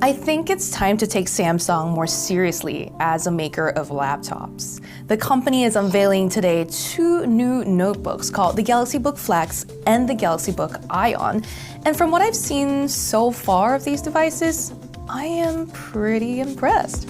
I think it's time to take Samsung more seriously as a maker of laptops. The company is unveiling today two new notebooks called the Galaxy Book Flex and the Galaxy Book Ion. And from what I've seen so far of these devices, I am pretty impressed.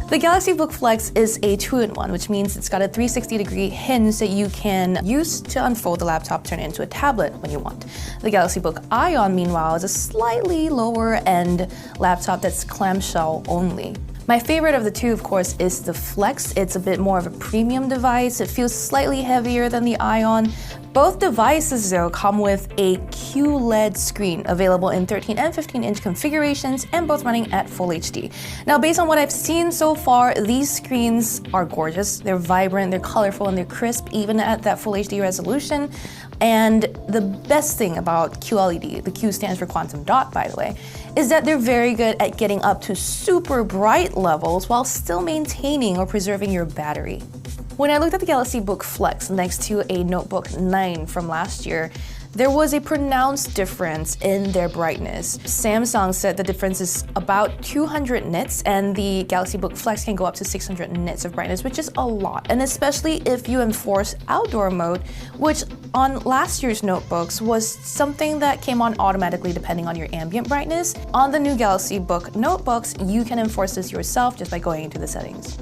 The Galaxy Book Flex is a 2-in-1, which means it's got a 360-degree hinge that you can use to unfold the laptop, turn it into a tablet when you want. The Galaxy Book Ion, meanwhile, is a slightly lower-end laptop that's clamshell only. My favorite of the two, of course, is the Flex. It's a bit more of a premium device. It feels slightly heavier than the Ion. Both devices, though, come with a QLED screen available in 13 and 15-inch configurations and both running at Full HD. Now, based on what I've seen so far, these screens are gorgeous. They're vibrant, they're colorful, and they're crisp, even at that Full HD resolution. And the best thing about QLED, the Q stands for quantum dot, by the way, is that they're very good at getting up to super bright levels while still maintaining or preserving your battery. When I looked at the Galaxy Book Flex next to a Notebook 9 from last year, there was a pronounced difference in their brightness. Samsung said the difference is about 200 nits, and the Galaxy Book Flex can go up to 600 nits of brightness, which is a lot. And especially if you enforce outdoor mode, which on last year's notebooks was something that came on automatically depending on your ambient brightness. On the new Galaxy Book notebooks, you can enforce this yourself just by going into the settings.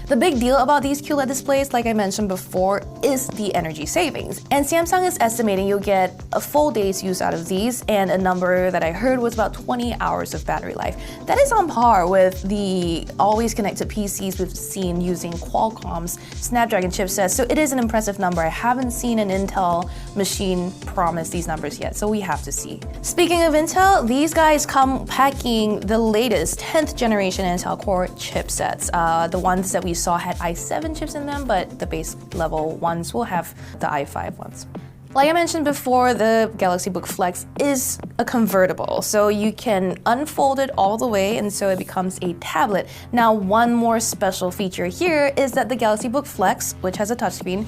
The big deal about these QLED displays, like I mentioned before, is the energy savings. And Samsung is estimating you'll get a full day's use out of these, and a number that I heard was about 20 hours of battery life. That is on par with the always connected PCs we've seen using Qualcomm's Snapdragon chipsets, so it is an impressive number. I haven't seen an Intel machine promise these numbers yet, so we have to see. Speaking of Intel, these guys come packing the latest 10th generation Intel Core chipsets. The ones that we saw had i7 chips in them, but the base level ones will have the i5 ones. Like I mentioned before, the Galaxy Book Flex is a convertible, so you can unfold it all the way and so it becomes a tablet. Now, one more special feature here is that the Galaxy Book Flex, which has a touchscreen,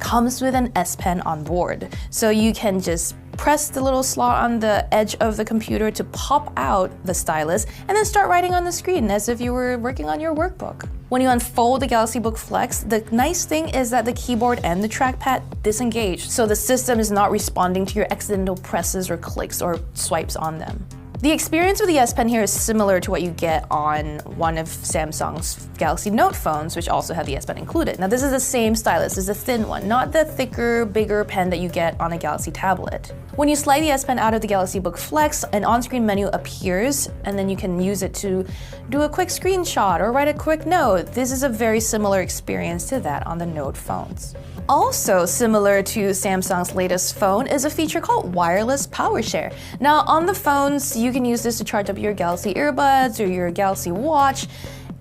comes with an S Pen on board. So you can just press the little slot on the edge of the computer to pop out the stylus and then start writing on the screen as if you were working on your workbook. When you unfold the Galaxy Book Flex, the nice thing is that the keyboard and the trackpad disengage, so the system is not responding to your accidental presses or clicks or swipes on them. The experience with the S Pen here is similar to what you get on one of Samsung's Galaxy Note phones, which also have the S Pen included. Now, this is the same stylus, this is a thin one, not the thicker, bigger pen that you get on a Galaxy tablet. When you slide the S Pen out of the Galaxy Book Flex, an on-screen menu appears, and then you can use it to do a quick screenshot or write a quick note. This is a very similar experience to that on the Note phones. Also similar to Samsung's latest phone is a feature called wireless power share. Now, on the phones, you can use this to charge up your Galaxy earbuds or your Galaxy Watch,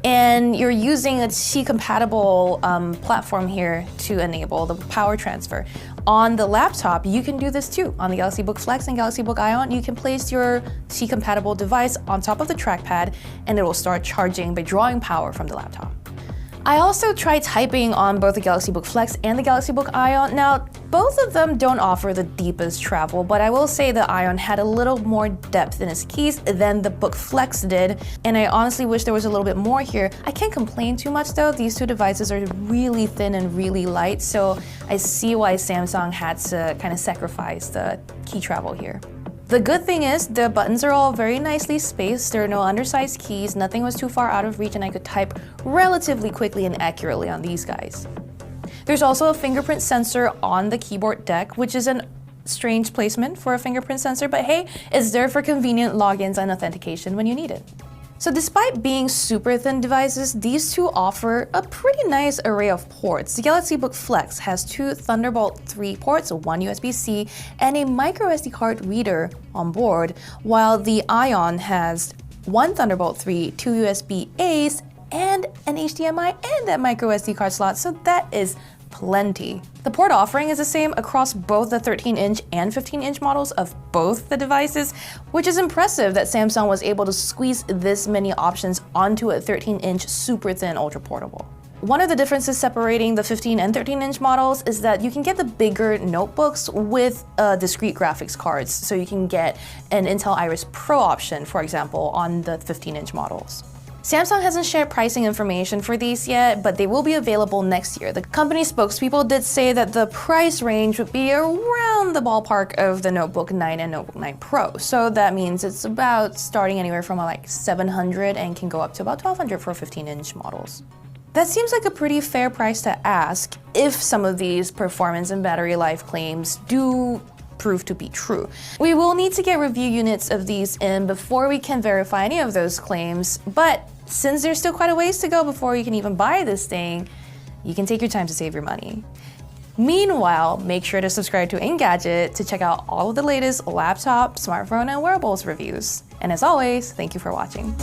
and you're using a Qi-compatible platform here to enable the power transfer. On the laptop, you can do this too. On the Galaxy Book Flex and Galaxy Book Ion, you can place your Qi-compatible device on top of the trackpad, and it will start charging by drawing power from the laptop. I also tried typing on both the Galaxy Book Flex and the Galaxy Book Ion. Now, both of them don't offer the deepest travel, but I will say the Ion had a little more depth in its keys than the Book Flex did, and I honestly wish there was a little bit more here. I can't complain too much though. These two devices are really thin and really light, so I see why Samsung had to kind of sacrifice the key travel here. The good thing is the buttons are all very nicely spaced, there are no undersized keys, nothing was too far out of reach, and I could type relatively quickly and accurately on these guys. There's also a fingerprint sensor on the keyboard deck, which is a strange placement for a fingerprint sensor, but hey, it's there for convenient logins and authentication when you need it. So despite being super thin devices, these two offer a pretty nice array of ports. The Galaxy Book Flex has two Thunderbolt 3 ports, one USB-C, and a microSD card reader on board, while the Ion has one Thunderbolt 3, two USB-As, and an HDMI and that microSD card slot, so that is plenty. The port offering is the same across both the 13-inch and 15-inch models of both the devices, which is impressive that Samsung was able to squeeze this many options onto a 13-inch super thin ultra portable. One of the differences separating the 15 and 13-inch models is that you can get the bigger notebooks with discrete graphics cards. So you can get an Intel Iris Pro option, for example, on the 15-inch models. Samsung hasn't shared pricing information for these yet, but they will be available next year. The company spokespeople did say that the price range would be around the ballpark of the Notebook 9 and Notebook 9 Pro. So that means it's about starting anywhere from like $700 and can go up to about $1,200 for 15-inch models. That seems like a pretty fair price to ask if some of these performance and battery life claims do prove to be true. We will need to get review units of these in before we can verify any of those claims, but since there's still quite a ways to go before you can even buy this thing, you can take your time to save your money. Meanwhile, make sure to subscribe to Engadget to check out all of the latest laptop, smartphone, and wearables reviews. And as always, thank you for watching.